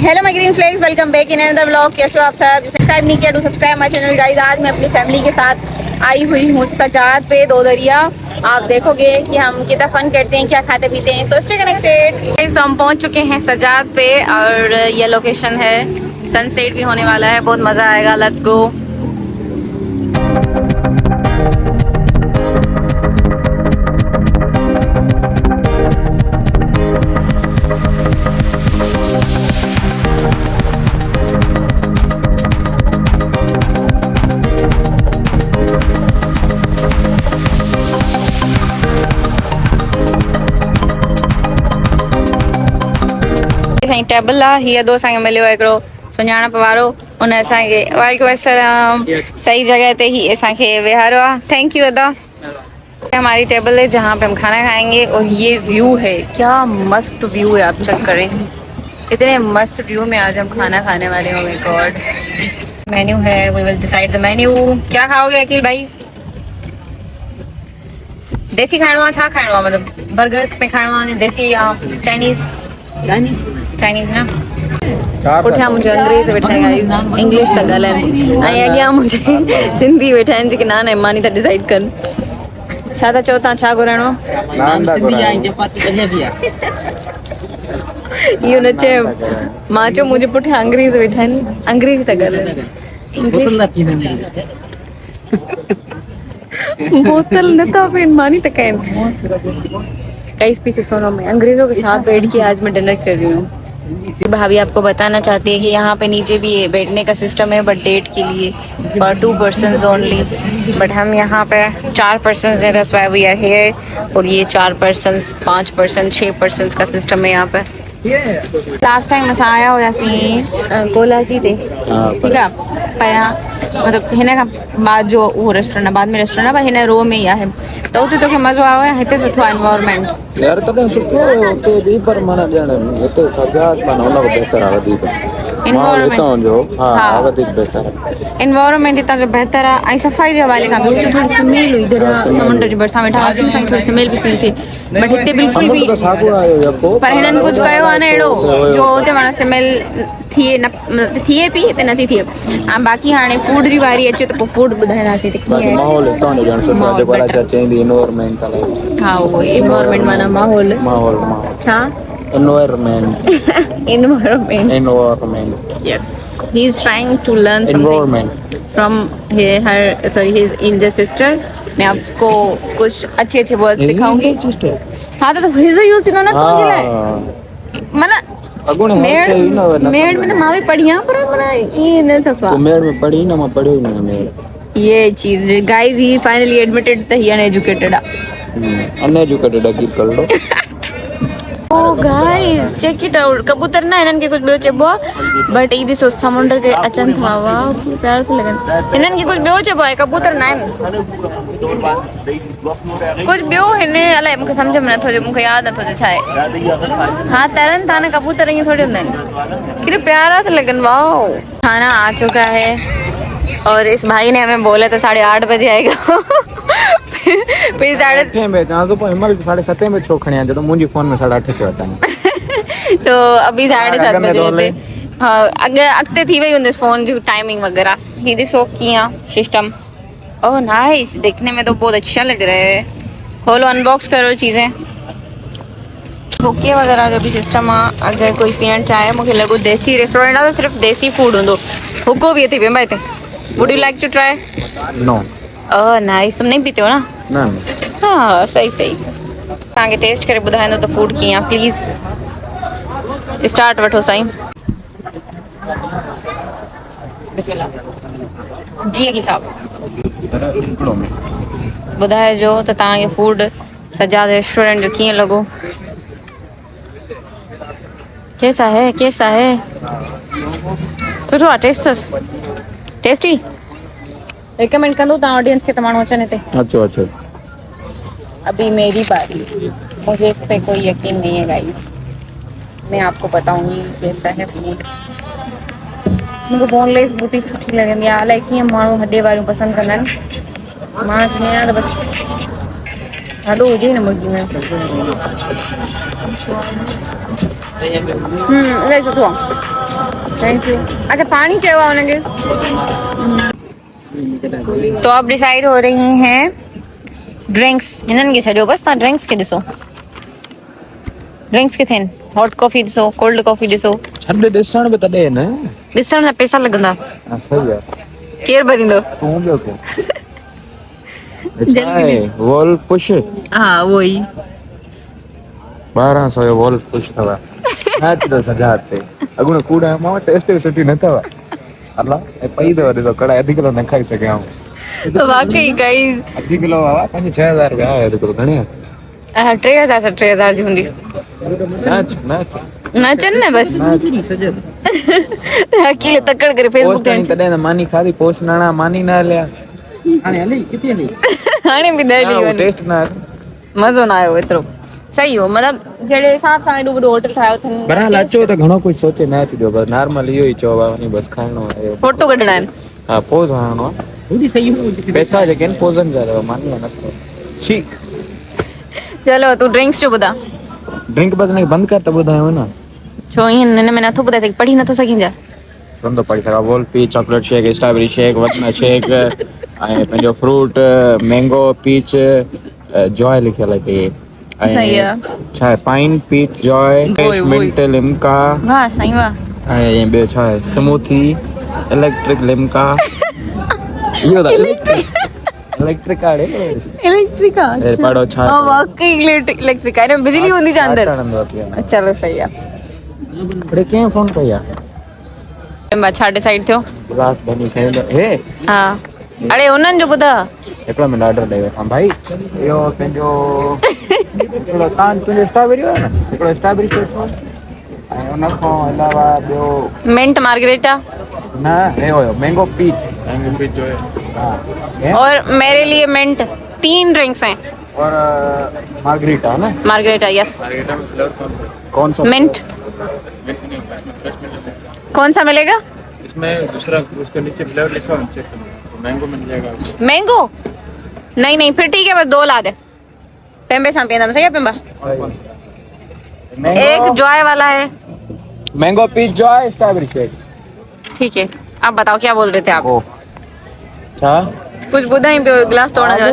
Hello my green flex, welcome back in another vlog. कैसे हो आप सब? सब्सक्राइब नहीं किया तो सब्सक्राइब माय चैनल गाइस। आज मैं अपनी फैमिली के साथ आई हुई हूँ सजाद पे दो दरिया। आप देखोगे कि हम कितना फन करते हैं, क्या खाते पीते हैं। So stay connected guys. तो हम पहुँच चुके हैं सजाद पे और ये लोकेशन है। सनसेट भी होने वाला है, बहुत मज़ा आएगा। Let's go. टेबल आहे हीअ दो असांखे मिलियो हिकिड़ो सुञाणप वारो, उन असांखे वालेकुम अस्सलाम सही जगह ते ही असांखे वेहारो आहे। थैंक यू अदा। हमारी टेबल है जहाँ पे हम खाना खाएंगे और ये व्यू है, क्या मस्त व्यू है, आप चेक करें। इतने मस्त व्यू में आज हम खाना खाने वाले हैं। My god. मेन्यू है, we will decide the menu. क्या खाओगे अकील भाई? देसी खाइणो आहे? छा खाइणो आहे? मतलब बर्गर्स में खाइणो आहे, देसी या चाइनीज? चाइनीज ना। पुठियां मुझे अंग्रेज वेठा आहिनि, इंग्लिश था ॻाल्हाइनि, ऐं अॻियां मुझे सिंधी वेठा आहिनि जेके नान ऐं मानी था डिसाइड कनि। छा था चओ तव्हां? छा घुराइणो आहे? इहो न चयो, मां चयो मुंहिंजे पुठियां अंग्रेज वेठा आहिनि, अंग्रेज था ॻाल्हाइनि। बोतल नथा पियनि, मानी था कनि। कई पीछे सोनों में अंग्रेजों के साथ बैठ के आज मैं डिनर कर रही हूँ। भाभी आपको बताना चाहती है कि यहाँ पे नीचे भी बैठने का सिस्टम है, बट डेट के लिए फॉर 2 पर्सन्स ओनली। बट हम यहाँ पे 4 पर्सन्स हैं, that's why we are here. और ये 4 पर्सन्स, 5 पर्सन, 6 पर्सन्स का सिस्टम है यहाँ पे। लास्ट टाइम असां आया हुआसीं कोलाची ते, ठीक है, पहियां मतलब हिन खां बाद जो उहो रेस्टोरेंट आहे, बाद में रेस्टोरेंट आहे पर हिन रो में ई आहे। त उते तोखे मज़ो आयो आहे? हिते सुठो आहे एनवायरनमेंट यार, तॾहिं सुठो हुते बि, पर माना ॼण हिते सजाद माना हुन बहितर आहे वधीक। एनवायरनमेंट हितां जो बहितर आहे ऐं सफ़ाई जे हवाले खां बि। हुते थोरी स्मेल हुई, समुंड जे भरिसां वेठा हुआसीं, असांखे थोरी स्मेल बि फील थी। बट हिते बिल्कुलु बि, पर हिननि कुझु कयो आहे न अहिड़ो जो हुते माना स्मेल थिए न, थिए पई, हिते नथी थिए। ऐं बाक़ी हाणे फूड जी वारी अचे त पोइ फूड ॿुधाईंदासीं त कीअं माहौल हितां जो ॼण सुठो आहे। जेको छा चईंदी एनवायरनमेंट आहे। हा, उहो एनवायरनमेंट माना माहौल। माहौल छा? environment. Yes, he's trying to learn something from his elder sister. मैं आपको कुछ अच्छे अच्छे वर्ड सिखाऊंगी। हाँ तो his यूज थी ना तुझे लाए, मतलब मेड में तो माँ भी पढ़ी हैं, पर मना ये न सफा मेड में पढ़ी ना, मैं पढ़ी ना मेड। ये चीज guys, he finally admitted that he uneducated। Uneducated की कर लो। ओ गाइस, चेक इट आउट। कबूतर ना हिननि खे कुछ ॿियो चइबो आहे, बट ई ॾिसो समुंड ते अचनि था। वाह, प्यार थो लॻनि। हिननि खे कुछ ॿियो चइबो आहे, कबूतर न आहिनि, कुछ ॿियो हिन अलाए, मूंखे सम्झ में नथो अचे, मूंखे यादि नथो अचे छा आहे। हाँ, तरनि था न कबूतर, ईअं थोड़ी हूंदा आहिनि। कितने प्यारा था लगन। वाओ, खाना आ चुका है और इस भाई ने हमें बोला था 8:30 बजे आएगा। फिर 7:30 में छो खणे जो मुंहिंजी फोन में 8:30 थियो अथनि। तो अभी 7:30 बजे थे। हाँ, अॻिते थी वई हूंदसि फोन जी टाइमिंग वगैरह। ही ॾिसो कीअं सिस्टम। ओह नाइस, देखने में तो बहुत अच्छा लग रहा है। खोलो, अनबॉक्स करो चीज़ें। बुके वगैरह जो भी सिस्टम आहे। अगर कोई पियण चाहे, मूंखे लॻो देसी रेस्टोरेंट आहे तो सिर्फ देसी फूड हूंदो। हुको भी अथई पियो हिते। Would you like to try? No. Oh nice, तुम नहीं पीते हो ना? न। हाँ, सही सही। तव्हांखे टेस्ट करे ॿुधाईंदो त फूड कीअं आहे। प्लीज़ स्टार्ट वठो साईं। बिस्मिल्लाह जी अकील साहब, ॿुधाइजो त तव्हांखे फूड सजाद रेस्टोरेंट जो कीअं लॻो। कैसा है, कैसा है? सुठो आहे, टेस्टी। रिकमेंड कंदो तव्हां ऑडियंस खे त माण्हू अचनि हिते? अचो अचो। अभी मेरी बारी, मुझे इस पे कोई यकीन नहीं है गाइस। मैं आपको बताऊंगी कैसा है फूड। मुझे बोनलेस बूटी सुठी लॻंदी आहे। अलाए कीअं माण्हू हॾे वारियूं पसंदि कंदा आहिनि। मां चवंदी आहियां त बसि हॾो हुजे न मुर्गी में। ले सुठो थैंक यू अच्छा पानी चयो आहे हुनखे तो अब डिसाइड हो रही हैं ड्रिंक्स हिननि खे छॾियो बसि तव्हां ड्रिंक्स खे ॾिसो ड्रिंक्स किथे आहिनि हॉट कॉफ़ी ॾिसो कोल्ड कॉफ़ी ॾिसो छॾ ॾिसण बि तॾहिं न ॾिसण जा पैसा लॻंदा हा सही आहे केरु भरींदो तूं ॿियो को जल्दी वॉल पुश हा उहो ई 1200 जो वॉल पुश अथव मैच जो सजा ते अॻुणो कूड़ा मां टेस्ट बि सुठी न अथव अला ऐं पई अथव ॾिसो कढ़ाई अधि किलो न खाई सघियां वाकई गाइस अधि किलो बाबा 5-6000 रुपया आहे अधि किलो घणे 3000 जी हूंदी मैच मैच न चन न बस अकेले तकड़ करे फेसबुक ते तॾहिं त मानी खाधी पोस्ट नाणा मानी न हलिया हाणे हली किथे हली हाणे बि न हली वञे टेस्ट न मज़ो न आयो एतिरो सही हो मतलब जहिड़े हिसाब सां एॾो वॾो होटल ठाहियो अथनि बरहाल अचो त घणो कुझु सोचे न थी ॾियो बसि नॉर्मल इहो ई चओ वञी बसि खाइणो आहे फोटो कढणा आहिनि हा पोज़ हणणो आहे पैसा जेके आहिनि पोज़नि जा अथव मानी न अथव शी चलो तूं ड्रिंक्स जो ॿुधा ड्रिंक बसि हिनखे बंदि कर त ॿुधायो न छो ईअं हिन में नथो ॿुधाए सघी पढ़ी नथो सघीं छा छो पढ़ी सघां वॉल पीच चॉकलेट शेक स्ट्रॉबेरी शेक वटना शेक ऐं पंहिंजो फ्रूट मैंगो पीच जॉय लिखियल हिते सही आहे छा आहे pine peach joy mint Limca वाह साईं वाह ऐं ॿियो छा आहे स्मूथी इलेक्ट्रिक लिम्का इहो त इलेक्ट्रिक आहे इलेक्ट्रिक ए पढ़ो छा हां वाकई इलेक्ट्रिक आहे न बिजली हूंदी जा अंदर चलो सही आहे अरे कीअं फोन कई आहे छा डिसाइड थियो गिलास बनी शइ हे हा अरे उन्हनि जो ॿुधा हिकिड़ो मिनट ऑर्डर ॾेई वठां भाई इहो पंहिंजो हिकिड़ो तुंहिंजो स्ट्रॉबेरी आहे न हिकिड़ो स्ट्रॉबेरी शेक ऐं उन खां अलावा ॿियो मिंट मार्गरेटा न हे हुयो मैंगो पीच जो है और मेरे लिए मिंट 3 ड्रिंक्स हैं और मार्गरीटा ना मार्गरेटा यस मार्गरीटा में फ्लेवर कौन सा मिंट कौन सा मिलेगा इसमें दूसरा उसके नीचे फ्लेवर लिखा है चेक करो मैंगो मिल जाएगा आपको मैंगो नहीं फिर ठीक है बस 2 ला दे पेम्बे सां पियंदम सही है पेम्बा एक जॉय वाला है mango peach joy strawberry shake ठीक है आप बताओ क्या बोल रहे थे आप अच्छा कुछ ॿुधाई पियो गिलास तोड़ण जो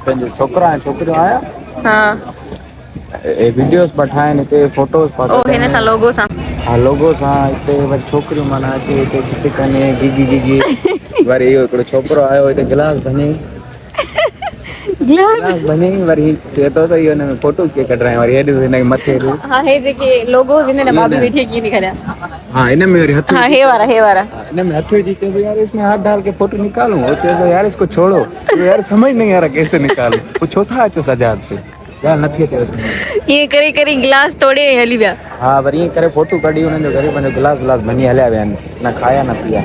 पंहिंजो छोकिरा ऐं छोकिरियूं आया हाँ वीडियोस पठाइनि हिते फोटोस ओ हिन सां लोगो सां हा लोगो सां हिते वरी छोकिरियूं माना अची हिते चिट कनि गिगी वरी इहो हिकिड़ो छोकिरो आयो हिते गिलास भञई गिलास भञई वरी चए थो त इहो हिन में फोटो कीअं कढाए वरी हेॾे हिनखे मथे हाँ हे जेके लोगो हिन ने भाभी वेठी कीअं निकलिया हाँ इन में वरी हथ हाँ हे वारा इन में हथ विझी चए यार इसमें हाथ डाल के फोटो निकालूं वो चए यार इसको छोड़ो तो यार समझ नहीं आ रहा कैसे निकालूं पूछो था अचो सजाद पे यार नथी अचे ये करे गिलास तोड़े हली विया हाँ वरी ईअं करे फोटो कढी हुननि जो ग़रीबनि जो गिलास भञी हलिया विया आहिनि न खाया न पिया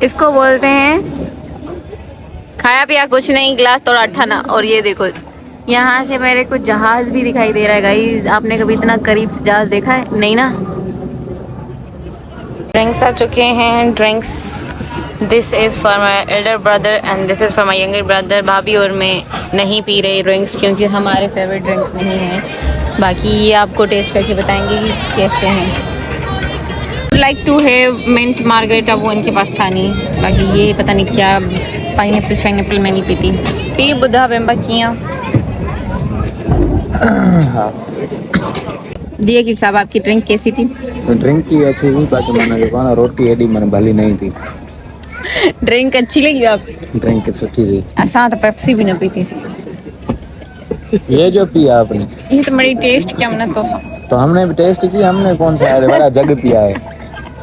इसको बोलते हैं खाया पिया कुछ नहीं गिलास तोड़ा अठाना और ये देखो यहाँ से मेरे को जहाज भी दिखाई दे रहा है गाइस आपने कभी इतना करीब से जहाज देखा है नहीं ना ड्रिंक्स आ चुके हैं drinks this is for my elder brother and this is for my younger brother भाभी और मैं नहीं पी रहे ड्रिंक्स क्योंकि हमारे फेवरेट ड्रिंक्स नहीं हैं बाकी ये आपको टेस्ट करके बताएंगे कि कैसे हैं like to have mint margarita वो इनके पास था नहीं बाकी ये पता नहीं क्या पाइनएप्पल मैं नहीं पीती पी ॿुधा वेंबा कीअं दिए कि साहब आपकी ड्रिंक कैसी थी ड्रिंक की अच्छी थी बाकी मैंने जो ना रोटी एडी मैंने भली नहीं थी ड्रिंक अच्छी लगी आप ड्रिंक सुठी थी असां तो पेप्सी भी न पीती सी ये जो पिया आपने ये तो बड़ी टेस्ट क्या हमने तो हमने भी टेस्ट किया हमने कौन सा है बड़ा जग पिया है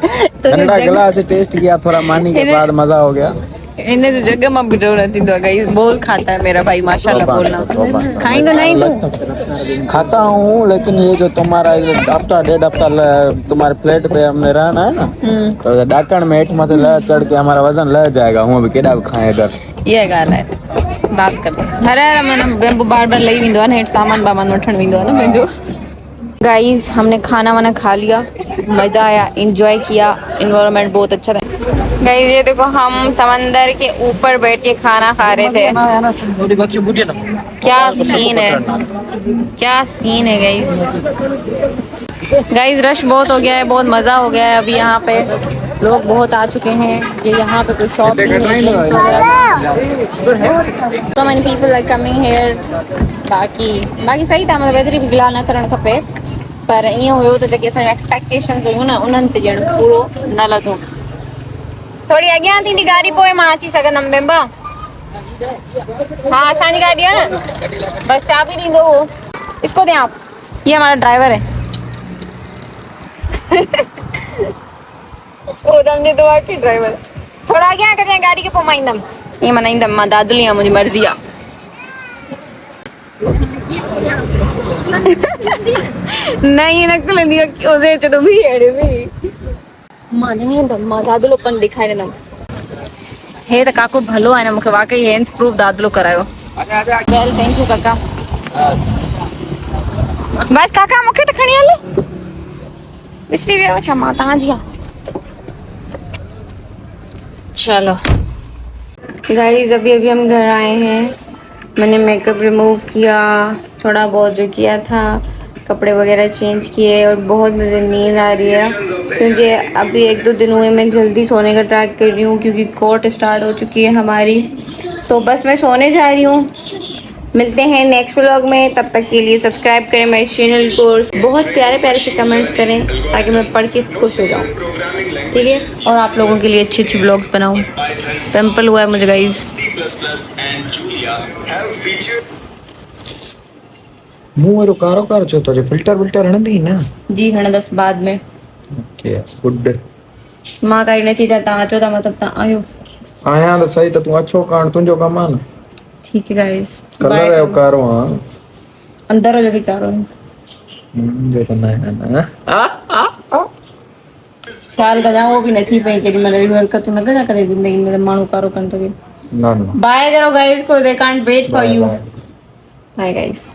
तो ठंडा गिलास से टेस्ट किया थोड़ा मानी के बाद मजा हो गया इन्हें जो जगह में भी डर रहती तो गाइस बोल खाता है मेरा भाई माशाल्लाह बोलना खाएंगे नहीं तू खाता हूँ लेकिन ये जो तुम्हारा हफ्ता 1.5 हफ्ता तुम्हारे प्लेट पे हमने रहना है ना तो डाकण में हेठ मत लह चढ़ के हमारा वजन लह जाएगा हूँ भी केड़ा खाए इधर ये गाल है बात कर हरे मैंने बार बार लई विंदो है ना हेठ सामान बामान वठण विंदो है ना मुंहिंजो गाइस हमने खाना वाना खा लिया मज़ा आया एंजॉय किया इन्वायरमेंट बहुत अच्छा था गाइस ये देखो हम समंदर के ऊपर बैठ के खाना खा रहे थे। क्या सीन है, क्या सीन है गाइस। गाइस रश बहुत हो गया है, बहुत मज़ा हो गया है। अभी यहाँ पे लोग बहुत आ चुके हैं। ये यहाँ पे कोई शॉप नहीं है, ड्रिंक्स वगैरह। So many people are coming here। बाकी सही था, मतलब एतिरी भी गिला न करणु खपे, पर ईअं हुयो त जेके असांजूं एक्सपेक्टेशन्स हुयूं न उन्हनि ते ॼण पूरो न लधो। थोड़ी अॻियां थींदी गाड़ी, पोइ मां अची सघंदमि बेंबा। हाँ असांजी गाड़ी है ना, बस चाबी ॾींदो हो, इसको दें आप, ये हमारा ड्राइवर है। ओ दम तो वाकई ड्राइवर। थोड़ा अॻियां कजांइ गाड़ी के, पोइ मां ईंदमि। ईअं मां न ईंदमि, मां दादुली आहियां, मुंहिंजी मर्ज़ी आहे। न ईअं न खलंदी आहे, उसे अचे थो बि अहिड़े बि मां न वेंदमि, मां दादुलोपन ॾेखारींदमि। हे त काको भलो आहे न, मूंखे वाकई हैंड्स प्रूफ दादलो करायो। वेल थैंक यू काका। बस काका मूंखे त खणी हल, विसरी वियो छा मां तव्हांजी आहियां। चलो गाइस अभी हम घर आए हैं। मैंने मेकअप रिमूव किया, थोड़ा बहुत जो किया था, कपड़े वगैरह चेंज किए, और बहुत मुझे नींद आ रही है क्योंकि अभी 1-2 दिन हुए मैं जल्दी सोने का ट्राई कर रही हूँ क्योंकि कोर्ट स्टार्ट हो चुकी है हमारी। तो बस मैं सोने जा रही हूँ। मिलते हैं नेक्स्ट व्लॉग में, तब तक के लिए सब्सक्राइब करें मेरे चैनल को, बहुत प्यारे प्यारे से कमेंट्स करें ताकि मैं पढ़ के खुश हो जाऊँ, ठीक है, और आप लोगों के लिए अच्छी अच्छी व्लॉग्स बनाऊँ। पिंपल हुआ है मुझे गाइस। मुंह में कारो कारो छो तो फिल्टर विल्टर हणंदी ना? जी हणंदस बाद में। Okay good. मां काई नथी जा, तव्हां अचो था मतलब तव्हां आयो। आया तो सही, तो तू अच्छो कान तुंजो कम आहे न। ठीक है गाइस, कलर है कारो हां, अंदर जो भी कारो है। जो तो ना ख्याल कजा वो भी नथी पई केडी मतलब हरकत न कजा करे जिंदगी में माण्हू कारो कन तो। ना बाय करो गाइस को, they can't wait for you. Bye guys.